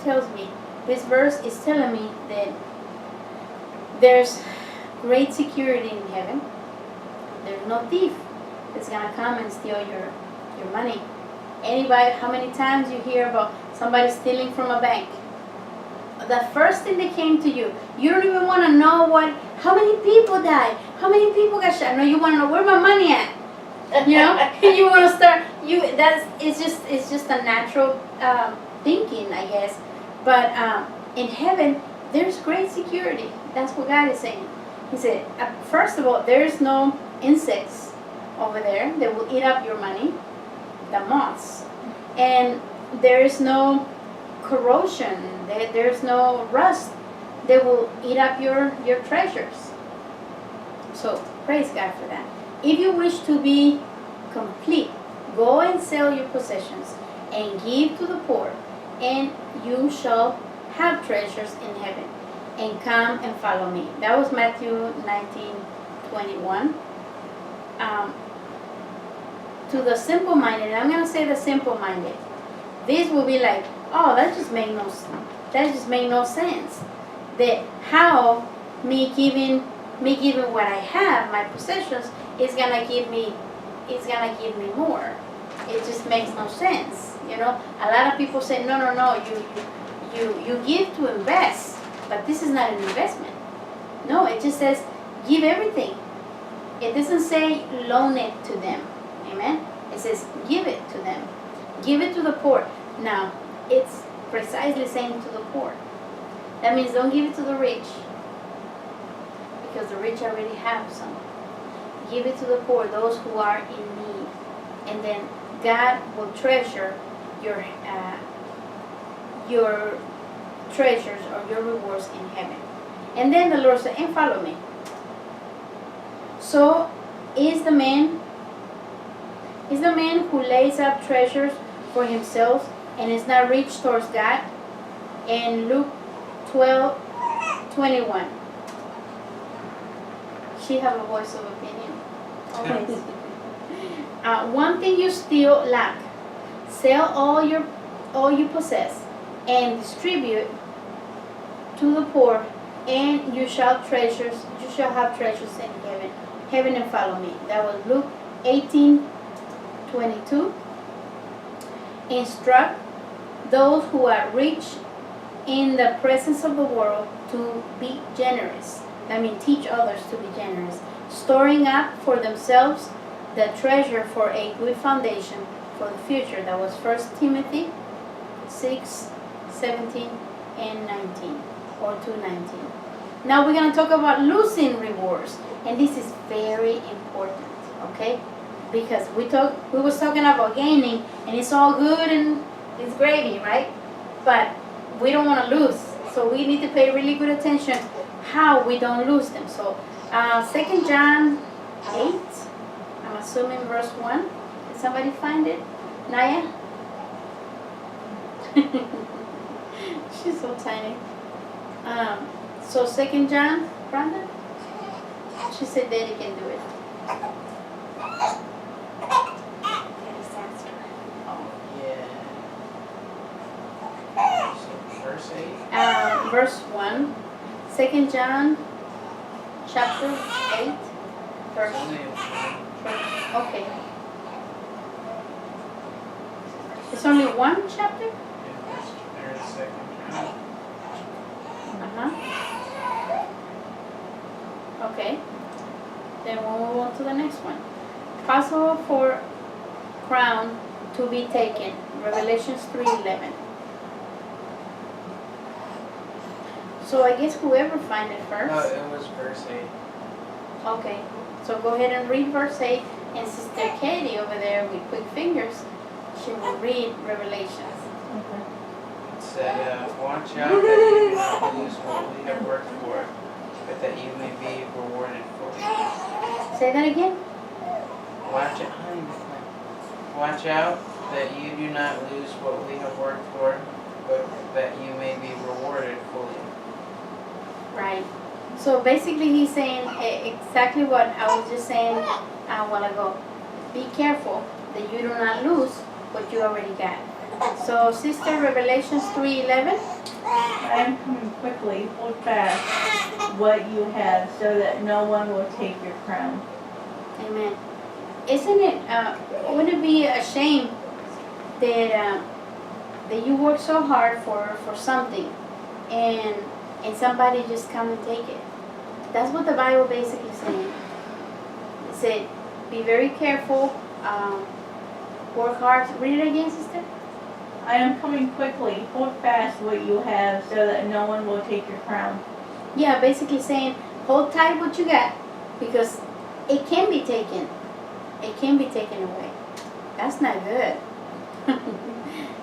tells me, this verse is telling me that there's great security in heaven. There's no thief that's gonna come and steal your money. Anybody, how many times you hear about somebody stealing from a bank? The first thing that came to you, you don't even want to know how many people died, how many people got shot. No, you want to know where my money at. You know, you want to start. It's just a natural thinking, I guess. But in heaven, there's great security. That's what God is saying. He said, first of all, there is no insects over there that will eat up your money, the moths, and there is no corrosion, there's no rust that will eat up your treasures. So praise God for that. If you wish to be complete, go and sell your possessions and give to the poor, and you shall have treasures in heaven, and come and follow me. That was Matthew 19:21. To the simple-minded, I'm going to say the simple-minded, this will be like, oh, that just made no sense. That how me giving what I have, my possessions, is gonna give me more. It just makes no sense. You know, a lot of people say, no, you give to invest, but this is not an investment. No, it just says give everything. It doesn't say loan it to them. Amen. It says give it to them. Give it to the poor. Now, it's precisely saying to the poor. That means don't give it to the rich, because the rich already have some. Give it to the poor, those who are in need, and then God will treasure your treasures or your rewards in heaven. And then the Lord said, and follow me. So is the man who lays up treasures for himself and is not rich towards God. And Luke 12:21. She have a voice of opinion. Always. One thing you still lack, sell all you possess and distribute to the poor, and you shall have treasures in heaven, and follow me. That was Luke 18:22. Instruct those who are rich in the presence of the world to be generous. That means teach others to be generous, storing up for themselves the treasure for a good foundation for the future. That was 1 Timothy 6:17 and 19, or 2:19. Now we're going to talk about losing rewards, and this is very important, okay? Because we was talking about gaining, and it's all good and it's gravy, right? But we don't want to lose, so we need to pay really good attention how we don't lose them. So 2 John 8, I'm assuming verse 1. Did somebody find it? Naya? She's so tiny. So 2 John, Brandon? She said Daddy can do it. Verse 8. Verse 1. 2 John chapter 8. Verse. Okay. It's only one chapter? There's 2 John. Okay. Then we'll move on to the next one. Passover for crown to be taken. Revelations 3:11. So I guess whoever find it first. No, it was verse 8. Okay. So go ahead and read verse 8. And Sister Katie over there with quick fingers, she will read Revelations. Okay. It said, watch out that you do not lose what we have worked for, but that you may be rewarded fully. Say that again. Watch out that you do not lose what we have worked for, but that you may be rewarded fully. Right. So basically he's saying exactly what I was just saying a while ago. Be careful that you do not lose what you already got. So Sister, Revelations 3:11. I am coming quickly. Hold fast what you have, so that no one will take your crown. Amen. Isn't it, wouldn't it be a shame that, that you work so hard for something and somebody just come and take it? That's what the Bible basically saying. It said, be very careful, work hard. Read it again, sister. I am coming quickly. Hold fast what you have, so that no one will take your crown. Yeah, basically saying, hold tight what you got, because it can be taken. It can be taken away. That's not good.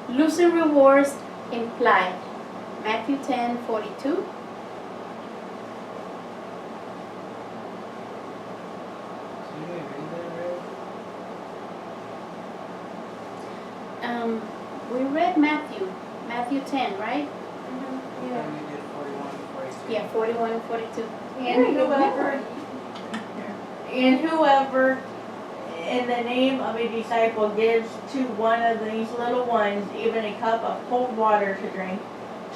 Losing rewards implied. Matthew 10:42. We read Matthew 10, right? Yeah. We did 41 and 42. Yeah, 41 and 42. And whoever in the name of a disciple gives to one of these little ones even a cup of cold water to drink,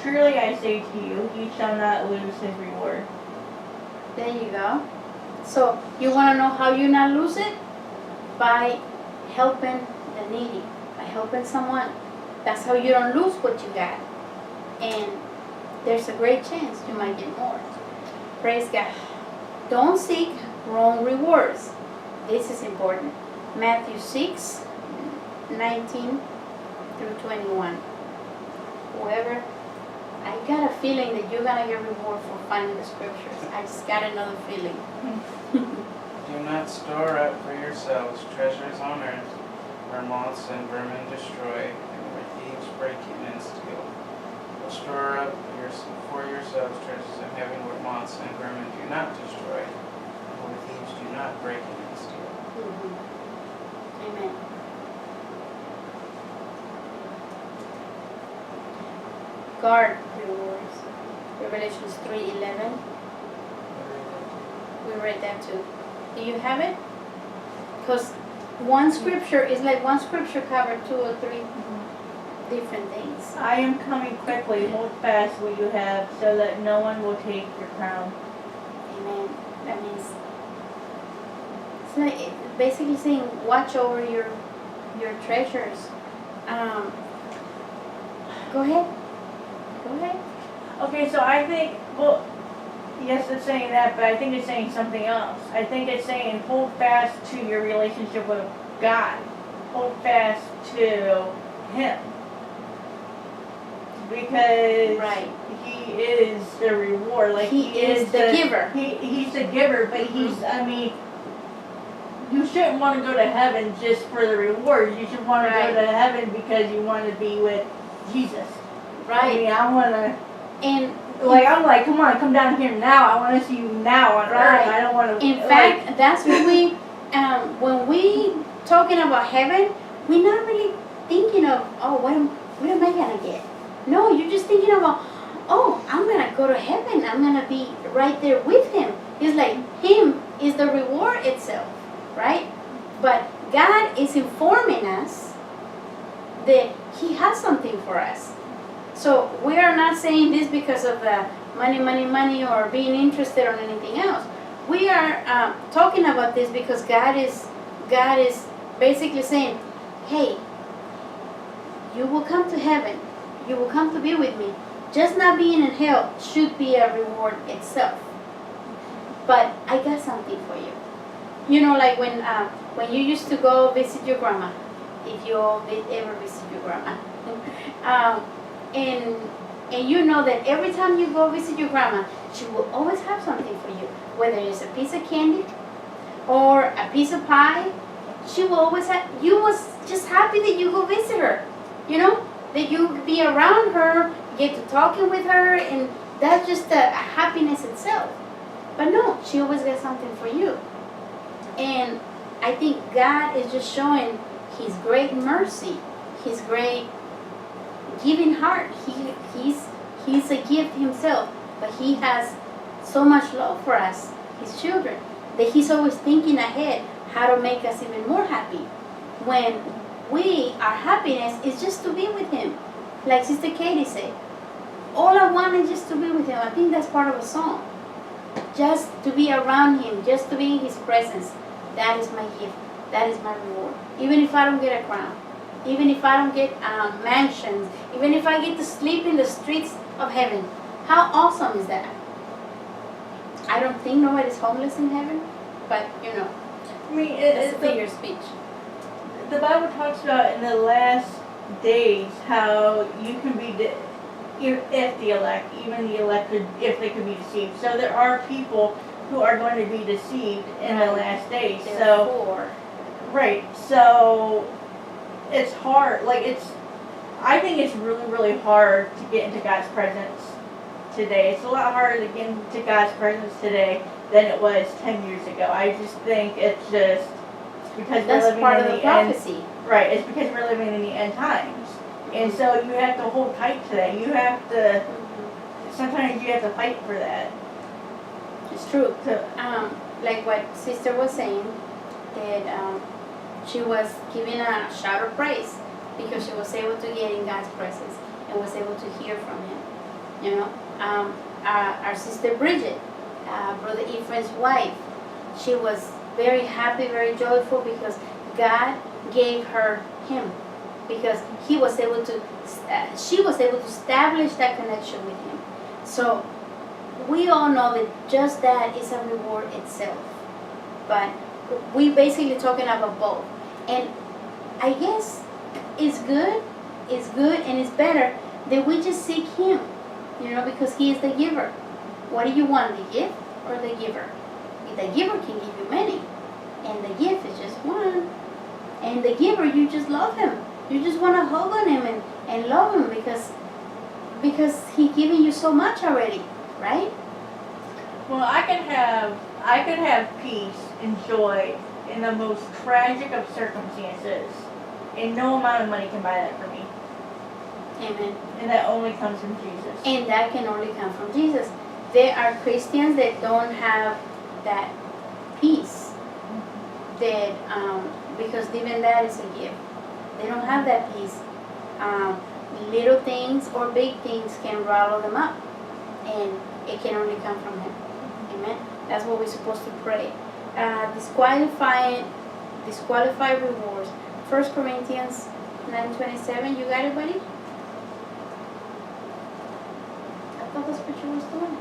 truly I say to you, he shall not lose his reward. There you go. So you want to know how you not lose it? By helping the needy, by helping someone. That's how you don't lose what you got. And there's a great chance you might get more. Praise God. Don't seek wrong rewards. This is important. Matthew 6:19 through 21. Whoever, I got a feeling that you're going to get reward for finding the scriptures. I just got another feeling. Do not store up for yourselves treasures on earth, where moths and vermin destroy, and where thieves break in and steal. But store up for yourselves treasures in heaven, where moths and vermin do not destroy, and where thieves do not break in and steal. Amen. Guard rewards. Revelations 3:11. We read that too. Do you have it? Because one scripture is like one scripture covered 2 or 3 different things. I am coming quickly. Hold fast what you have, so that no one will take your crown. Amen. That means it's like basically saying watch over your treasures. Go ahead. Go ahead. Okay, so I think, well, yes, it's saying that, but I think it's saying something else. I think it's saying hold fast to your relationship with God. Hold fast to Him. Because Right. He is the reward. Like He is the giver. He's the giver, but He's, I mean, you shouldn't want to go to heaven just for the rewards. You should want to Right. go to heaven because you want to be with Jesus. I Right. mean, I want to. And Like, I'm like, come on, come down here now. I want to see you now on Right. earth. I don't want to. in fact, that's when we talking about heaven, we're not really thinking of, oh, what am I gonna get? No, you're just thinking about, oh, I'm gonna go to heaven. I'm gonna be right there with Him. It's like Him is the reward itself, right? But God is informing us that He has something for us. So we are not saying this because of the money, or being interested on anything else. We are talking about this because God is basically saying, hey, you will come to heaven. You will come to be with me. Just not being in hell should be a reward itself. But I got something for you. You know, like when you used to go visit your grandma, if you all did ever visit your grandma. And you know that every time you go visit your grandma, she will always have something for you. Whether it's a piece of candy or a piece of pie, she will always have. You was just happy that you go visit her. You know, that you be around her, get to talking with her, and that's just a happiness itself. But no, she always got something for you. And I think God is just showing His great mercy, His great giving heart. He's a gift Himself, but He has so much love for us, His children, that He's always thinking ahead how to make us even more happy. When our happiness is just to be with Him. Like Sister Katie said, all I wanted just to be with him. I think that's part of a song. Just to be around him, just to be in his presence. That is my gift. That is my reward. Even if I don't get a crown, even if I don't get mansions, even if I get to sleep in the streets of heaven, how awesome is that? I don't think nobody's homeless in heaven, but you know, I mean, it's a figure of speech. the Bible talks about in the last days how you can be, if the elect, even the elected, if they could be deceived. So there are people who are going to be deceived in the last days. So, Therefore, right. So it's hard. I think it's really, really hard to get into God's presence today. It's a lot harder to get into God's presence today than it was 10 years ago. I just think it's just because we're that's living part in of the the end. prophecy. Right, it's because we're living in the end times. And so you have to hold tight to that. You have to, sometimes you have to fight for that. It's true. So, Like what sister was saying, that she was giving a shout of praise because she was able to get in God's presence and was able to hear from Him. You know, our sister Bridget, Brother Ephraim's wife, she was very happy, very joyful because God gave her him, because he was able to, she was able to establish that connection with Him. So we all know that just that is a reward itself. But we basically talking about both. And I guess it's good, and it's better that we just seek Him, you know, because He is the giver. What do you want, the gift or the giver? The giver can give you many, and the gift is just one. And the giver, you just love him. You just want to hug on him and love him because He giving you so much already, right? well, I could have peace and joy in the most tragic of circumstances, and no amount of money can buy that for me. Amen. And that only comes from Jesus. And that can only come from Jesus. There are Christians that don't have that peace, that because even that is a gift. They don't have that peace. Little things or big things can rattle them up, and it can only come from Him. Amen. That's what we're supposed to pray. Disqualified rewards. 1 Corinthians 9:27. You got it, buddy? I thought the scripture was the one.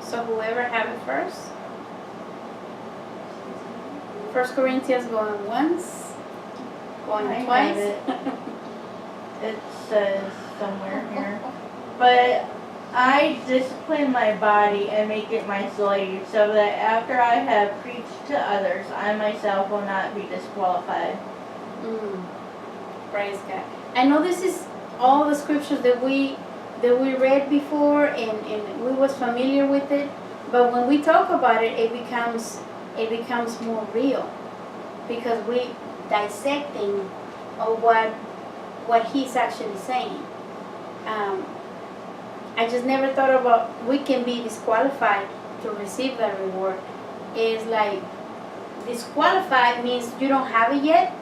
So whoever have it first. 1 Corinthians going once, going I twice. have it. It says somewhere here. But I discipline my body and make it my slave, so that after I have preached to others, I myself will not be disqualified. Praise God. I know this is all the scriptures that we read before, and we was familiar with it, but when we talk about it, it becomes more real, because we dissecting of what He's actually saying. I just never thought about we can be disqualified to receive that reward. It's like disqualified means you don't have it yet,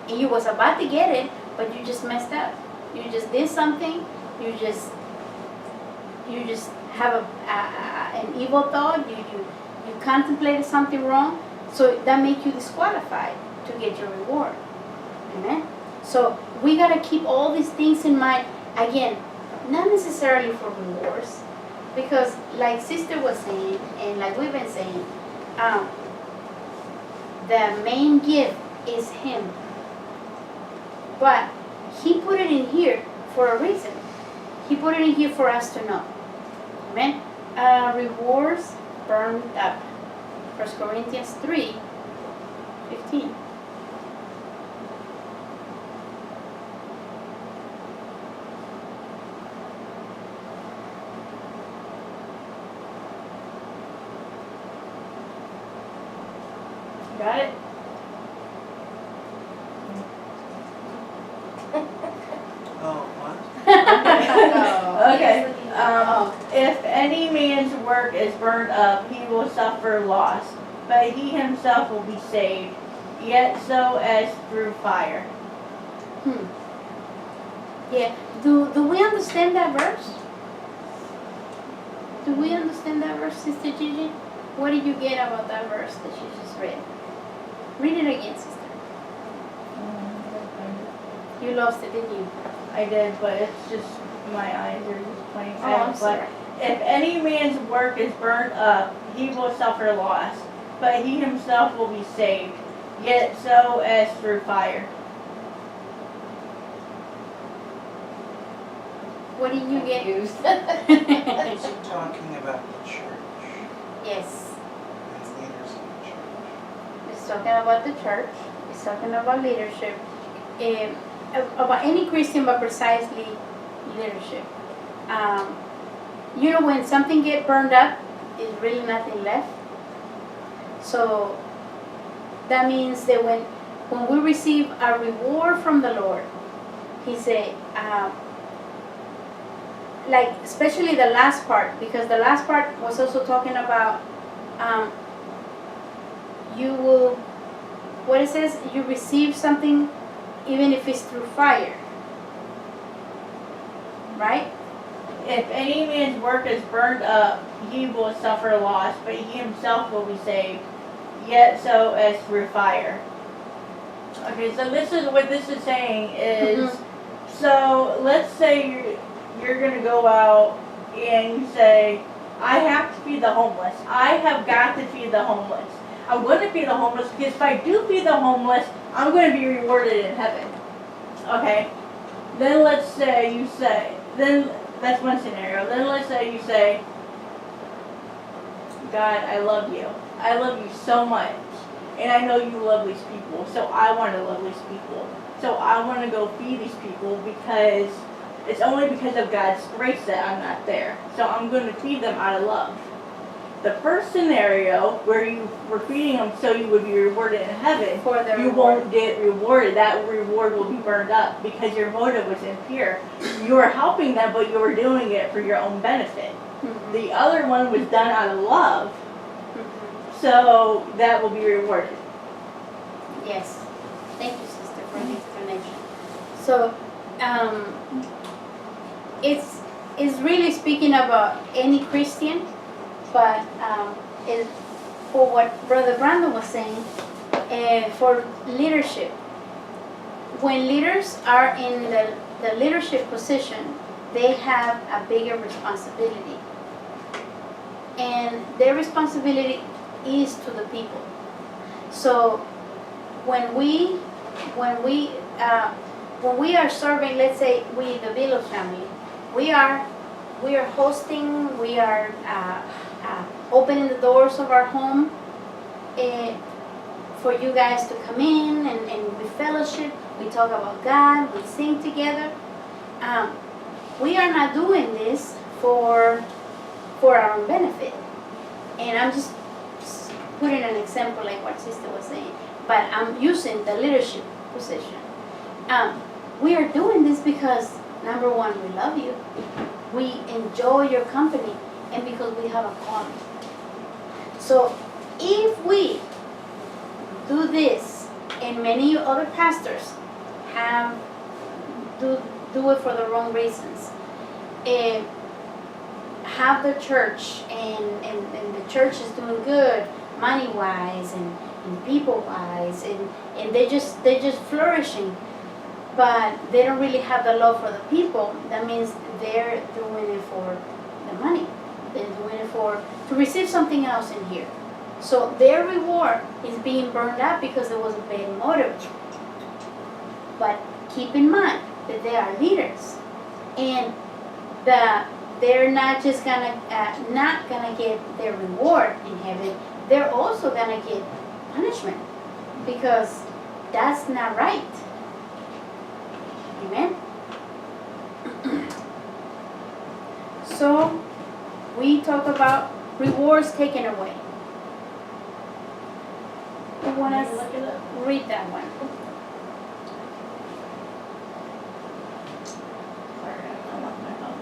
and you was about to get it, but you just messed up. You just did something. You just have an evil thought. You contemplated something wrong, so that makes you disqualified to get your reward. Amen. So we gotta keep all these things in mind. Again, not necessarily for rewards, because like sister was saying, and like we've been saying, the main gift is Him. But He put it in here for a reason. He put it in here for us to know. Amen. Rewards burned up. 1 Corinthians 3:15. Got it? Oh, what? Okay. If any man's work is burned up, he will suffer loss, but he himself will be saved, yet so as through fire. Yeah. Do we understand that verse? Do we understand that verse, Sister Gigi? What did you get about that verse that you just read? Read it again, sister. You lost it, didn't you? I did, but it's just my eyes are just playing. Oh, I'm sorry. If any man's work is burned up, he will suffer loss, but he himself will be saved, yet so as through fire. What did you get? Confused. Is he talking about the church Yes. and leaders in the church? It's talking about the church. It's talking about leadership. About any Christian, but precisely leadership. You know, when something gets burned up, there's really nothing left. So that means that when we receive a reward from the Lord, He said, like especially the last part, because the last part was also talking about you will, what it says, you receive something even if it's through fire, right? If any man's work is burned up, he will suffer loss, but he himself will be saved, yet so as through fire. Okay, so this is what this is saying is, so let's say you're going to go out and you say, I have to feed the homeless. I have got to feed the homeless. I'm going to feed the homeless because if I do feed the homeless, I'm going to be rewarded in heaven. Okay? Then let's say you say, then that's one scenario. Then let's say you say, God, I love you. I love you so much. And I know you love these people, so I want to love these people. So I want to go feed these people because it's only because of God's grace that I'm not there. So I'm going to feed them out of love. The first scenario where you were feeding them so you would be rewarded in heaven, For the you reward. won't get rewarded. That reward will be burned up because your motive was impure. You were helping them, but you were doing it for your own benefit. Mhm. The other one was done out of love, Mhm. so that will be rewarded. Yes. Thank you, sister, for the explanation. So, it's really speaking about any Christian, but it, for what Brother Brandon was saying, for leadership. When leaders are in the leadership position, they have a bigger responsibility. And their responsibility is to the people. So when we are serving, let's say we, the Village family, we are hosting, we are opening the doors of our home for you guys to come in and we fellowship, we talk about God, we sing together. We are not doing this for our own benefit. And I'm just putting an example like what sister was saying, but I'm using the leadership position. We are doing this because, number one, we love you, we enjoy your company, and because we have a calling. So if we do this, and many other pastors do it for the wrong reasons, have the church and the church is doing good money wise and people wise and they're just flourishing, but they don't really have the love for the people. That means they're doing it for the money. They're doing it to receive something else in here. So their reward is being burned out because there was a bad motive. But keep in mind that they are leaders, and they're not just not gonna get their reward in heaven. They're also gonna get punishment because that's not right. Amen. So we talk about rewards taken away. Who wanna Look it up. read that one? Sorry, I'm off my phone.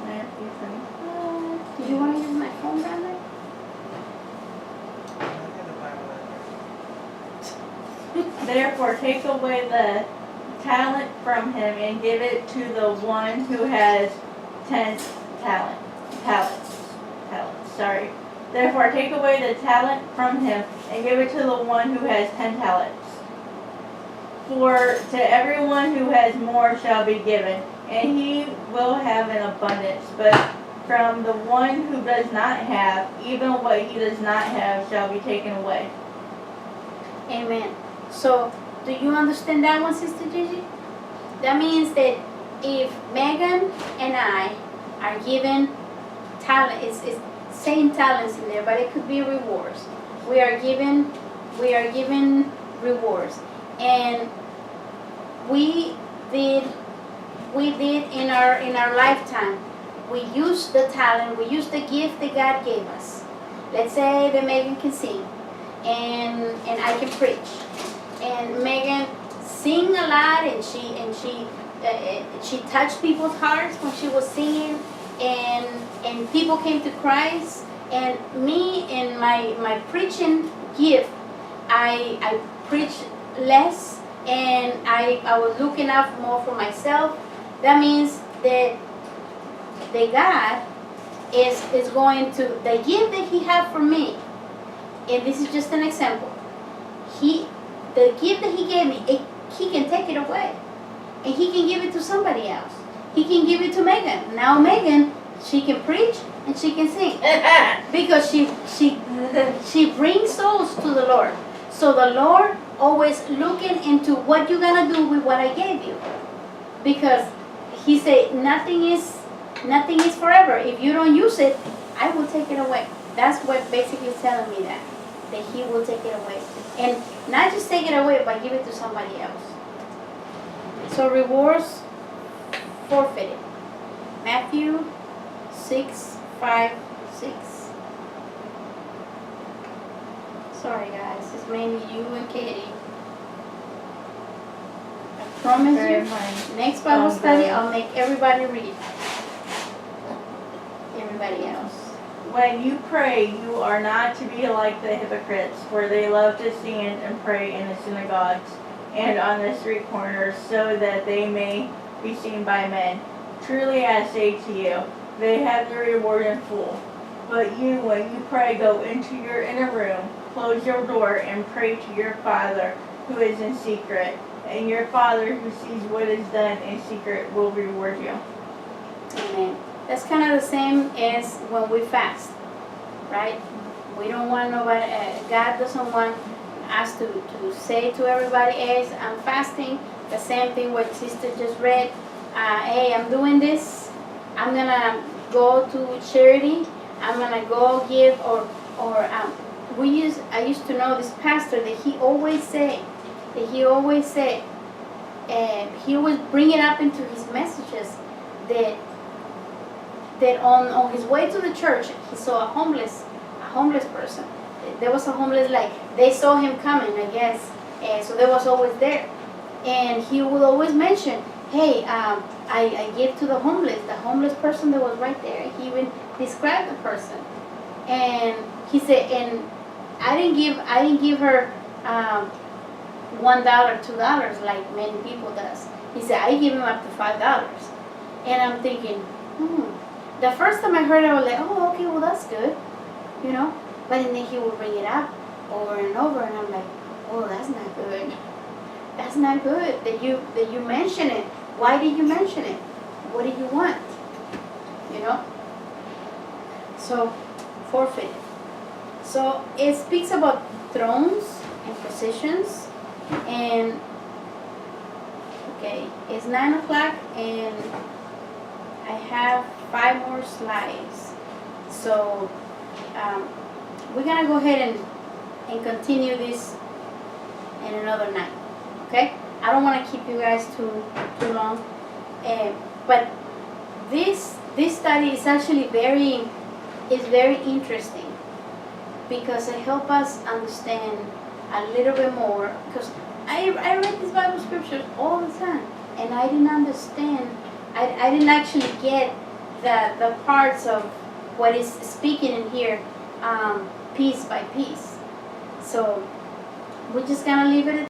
Matthew 25. Do you want to use my phone, Brandon? Look at the Bible right Therefore take away the talent from him and give it to the one who has 10 talents. Sorry. Therefore take away the talent from him and give it to the one who has 10 talents. For to everyone who has more shall be given, and he will have an abundance. But from the one who does not have, even what he does not have shall be taken away. Amen. So, do you understand that one, Sister Gigi? That means that if Megan and I are given talent, it's same talents in there, but it could be rewards. We are given rewards, and we did in our lifetime. We used the talent, we used the gift that God gave us. Let's say that Megan can sing, and I can preach, and Megan sing a lot, and she touched people's hearts when she was singing, and people came to Christ. And me and my preaching gift, I preached less, and I was looking out more for myself. That means that God is going to, the gift that he had for me, and this is just an example, the gift that he gave me, he can take it away, and he can give it to somebody else. He can give it to Megan. Now Megan, she can preach and she can sing because she brings souls to the Lord. So the Lord always looking into what you're gonna do with what I gave you, because he said nothing is forever. If you don't use it, I will take it away. That's what basically is telling me that he will take it away, and not just take it away, but give it to somebody else. So rewards forfeited. Matthew 6:5-6. Sorry guys, it's mainly you and Katie. I promise Very you, fine. next Bible study I'll make everybody read. Everybody else. When you pray, you are not to be like the hypocrites, for they love to stand and pray in the synagogues and on the street corners, so that they may be seen by men. Truly I say to you, they have their reward in full. But you, when you pray, go into your inner room, close your door, and pray to your Father who is in secret. And your Father who sees what is done in secret will reward you. Amen. That's kind of the same as when we fast, right? We don't want nobody, God doesn't want us to say to everybody else, I'm fasting. The same thing what sister just read. Hey, I'm doing this. I'm gonna go to charity. I'm gonna go give, I used to know this pastor that he always said, he always bring it up into his messages that on his way to the church he saw a homeless person. There was a homeless, like they saw him coming, I guess, and so they was always there, and he would always mention, hey, I gave to the homeless person that was right there. He even described the person, and he said, and I didn't give her $1, $2 like many people does. He said I give him up to $5, and I'm thinking, The first time I heard it, I was like, oh, okay, well that's good, you know. But then he would bring it up over and over, and I'm like, oh, that's not good. That's not good that you mention it. Why did you mention it? What do you want? You know? So, forfeit. So, it speaks about thrones and positions. And, okay, it's 9 o'clock and I have 5 more slides. So, we're going to go ahead and continue this in another night. Okay? I don't want to keep you guys too long, but this study is actually very interesting because it helps us understand a little bit more. Because I read these Bible scriptures all the time, and I didn't understand. I didn't actually get the parts of what is speaking in here, piece by piece. So we're just gonna leave it at